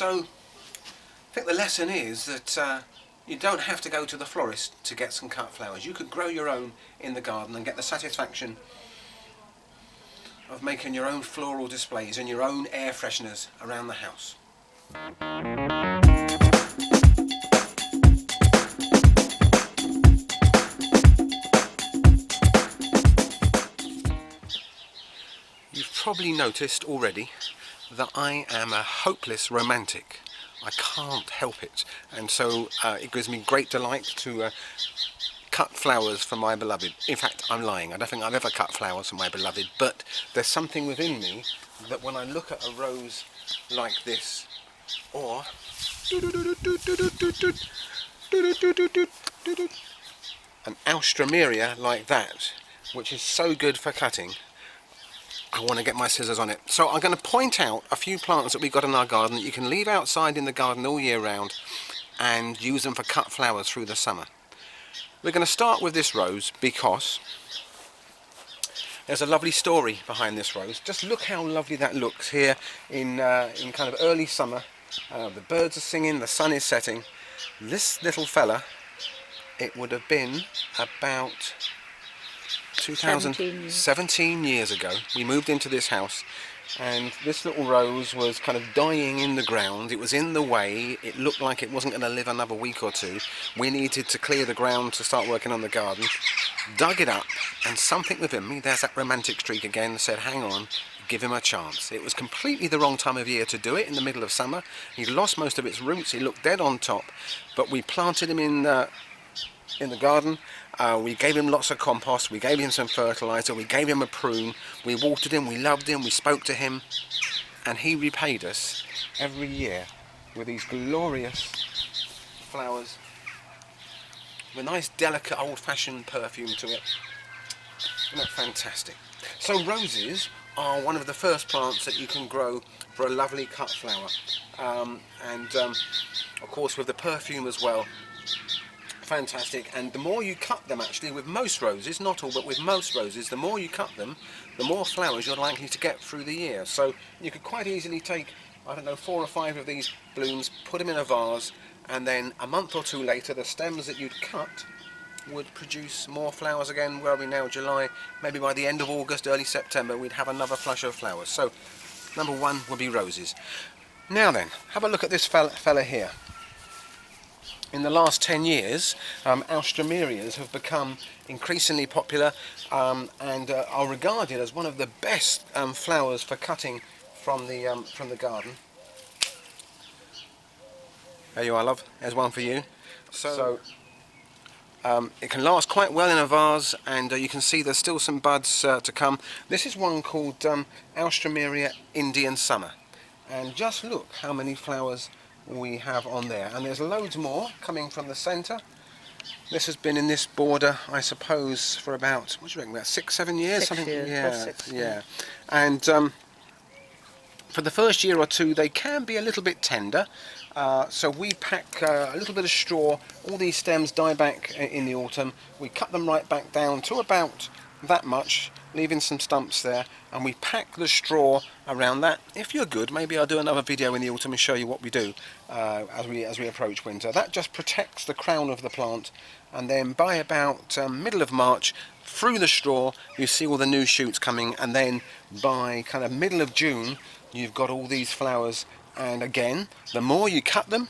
So I think the lesson is that you don't have to go to the florist to get some cut flowers. You could grow your own in the garden and get the satisfaction of making your own floral displays and your own air fresheners around the house. You've probably noticed already that I am a hopeless romantic. I can't help it, and so it gives me great delight to cut flowers for my beloved. In fact, I'm lying. I don't think I've ever cut flowers for my beloved, but there's something within me that when I look at a rose like this, or an Alstroemeria like that, which is so good for cutting, I want to get my scissors on it. So I'm going to point out a few plants that we've got in our garden that you can leave outside in the garden all year round and use them for cut flowers through the summer. We're going to start with this rose because there's a lovely story behind this rose. Just look how lovely that looks here in kind of early summer. The birds are singing, the sun is setting. This little fella, it would have been about 17 years ago. We moved into this house and this little rose was kind of dying in the ground. It was in the way. It looked like it wasn't going to live another week or two. We needed to clear the ground to start working on the garden. Dug it up, and something within me, there's that romantic streak again, said hang on, give him a chance. It was completely the wrong time of year to do it, in the middle of summer. He lost most of its roots. He looked dead on top, but we planted him in the garden. We gave him lots of compost, we gave him some fertilizer, we gave him a prune, we watered him, we loved him, we spoke to him, and he repaid us every year with these glorious flowers with a nice delicate old-fashioned perfume to it. Isn't that fantastic? So roses are one of the first plants that you can grow for a lovely cut flower, and of course with the perfume as well. Fantastic. And the more you cut them, actually, with most roses, not all, but with most roses, the more you cut them, the more flowers you're likely to get through the year. So you could quite easily take, I don't know, 4 or 5 of these blooms, put them in a vase, and then a month or two later the stems that you'd cut would produce more flowers again. Where are we now? July. Maybe by the end of August, early September, we'd have another flush of flowers. So number one would be roses. Now then, have a look at this fella here. In the last 10 years, Alstromerias have become increasingly popular and are regarded as one of the best flowers for cutting from the garden. There you are, love. There's one for you. So it can last quite well in a vase, and you can see there's still some buds to come. This is one called Alstroemeria Indian Summer, and just look how many flowers we have on there, and there's loads more coming from the centre. This has been in this border, I suppose, for about, what do you reckon, about 6-7 years? 6 years, Yeah. And for the first year or two they can be a little bit tender, so we pack a little bit of straw. All these stems die back in the autumn. We cut them right back down to about that much, leaving some stumps there, and we pack the straw around that. If you're good, maybe I'll do another video in the autumn and show you what we do as we approach winter. That just protects the crown of the plant, and then by about middle of March, through the straw you see all the new shoots coming, and then by kind of middle of June you've got all these flowers. And again, the more you cut them,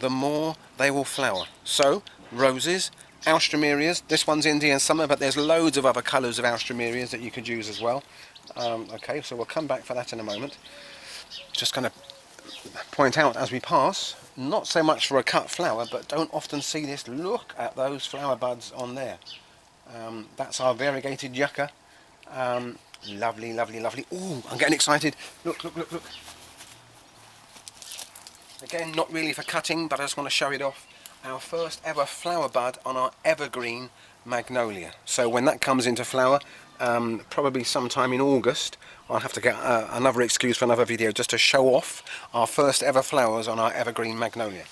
the more they will flower. So roses, Alstromerias, this one's Indian Summer, but there's loads of other colours of Alstromerias that you could use as well. Okay, so we'll come back for that in a moment. Just going to point out as we pass, not so much for a cut flower, but don't often see this. Look at those flower buds on there. That's our variegated yucca. Lovely, lovely, lovely. Ooh, I'm getting excited. Look, look, look, look. Again, not really for cutting, but I just want to show it off. Our first ever flower bud on our evergreen magnolia. So when that comes into flower, probably sometime in August, I'll have to get another excuse for another video just to show off our first ever flowers on our evergreen magnolia.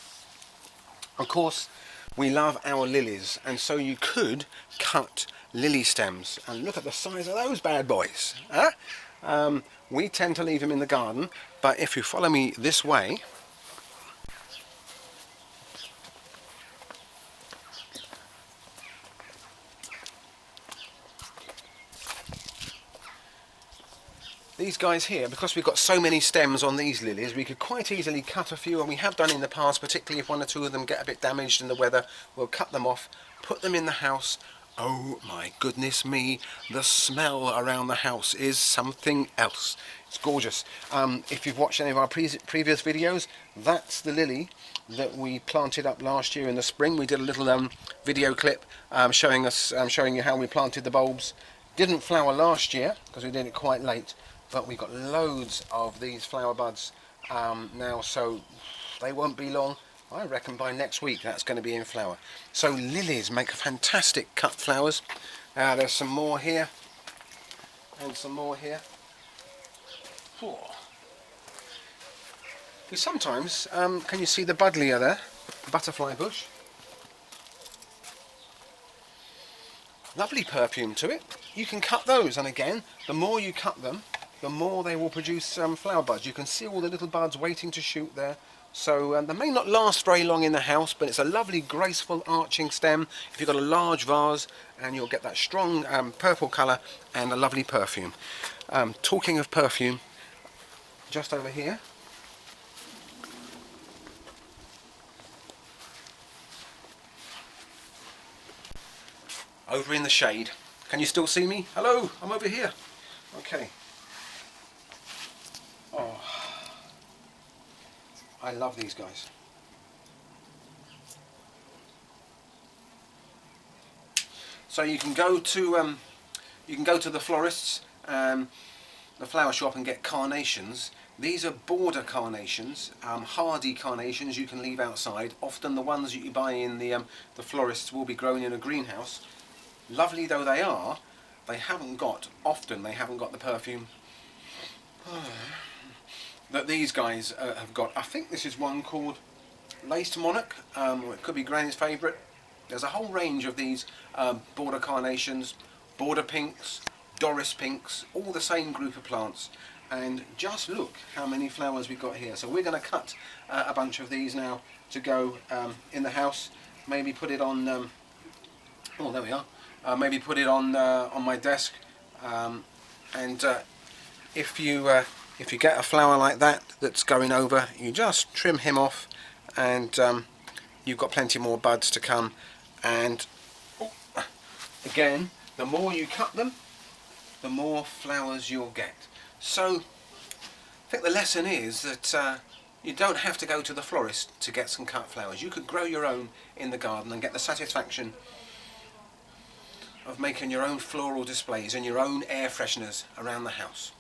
Of course, we love our lilies, and so you could cut lily stems. And look at the size of those bad boys. Huh? We tend to leave them in the garden, but if you follow me this way, these guys here, because we've got so many stems on these lilies, we could quite easily cut a few, and we have done in the past, particularly if one or two of them get a bit damaged in the weather. We'll cut them off, put them in the house. Oh my goodness me, the smell around the house is something else. It's gorgeous. If you've watched any of our previous videos, that's the lily that we planted up last year in the spring. We did a little video clip showing you how we planted the bulbs. Didn't flower last year because we did it quite late, but we got loads of these flower buds now, so they won't be long. I reckon by next week that's going to be in flower. So lilies make fantastic cut flowers. There's some more here and some more here. Sometimes, can you see the Buddleia there? Butterfly bush. Lovely perfume to it. You can cut those, and again, the more you cut them, the more they will produce flower buds. You can see all the little buds waiting to shoot there. So they may not last very long in the house, but it's a lovely, graceful, arching stem. If you've got a large vase, and you'll get that strong purple colour and a lovely perfume. Talking of perfume, just over here, over in the shade. Can you still see me? Hello, I'm over here. Okay. Oh, I love these guys. So you can go to the florists, the flower shop, and get carnations. These are border carnations, hardy carnations you can leave outside. Often the ones that you buy in the florists will be grown in a greenhouse. Lovely though they are, they haven't got the perfume that these guys have got. I think this is one called Laced Monarch, or it could be Granny's favourite. There's a whole range of these border carnations, border pinks, Doris pinks, all the same group of plants. And just look how many flowers we've got here. So we're going to cut a bunch of these now to go in the house. Maybe put it on. Oh, there we are. Maybe put it on my desk. And if you get a flower like that that's going over, you just trim him off, and you've got plenty more buds to come. And again, the more you cut them, the more flowers you'll get. So I think the lesson is that you don't have to go to the florist to get some cut flowers. You could grow your own in the garden and get the satisfaction of making your own floral displays and your own air fresheners around the house.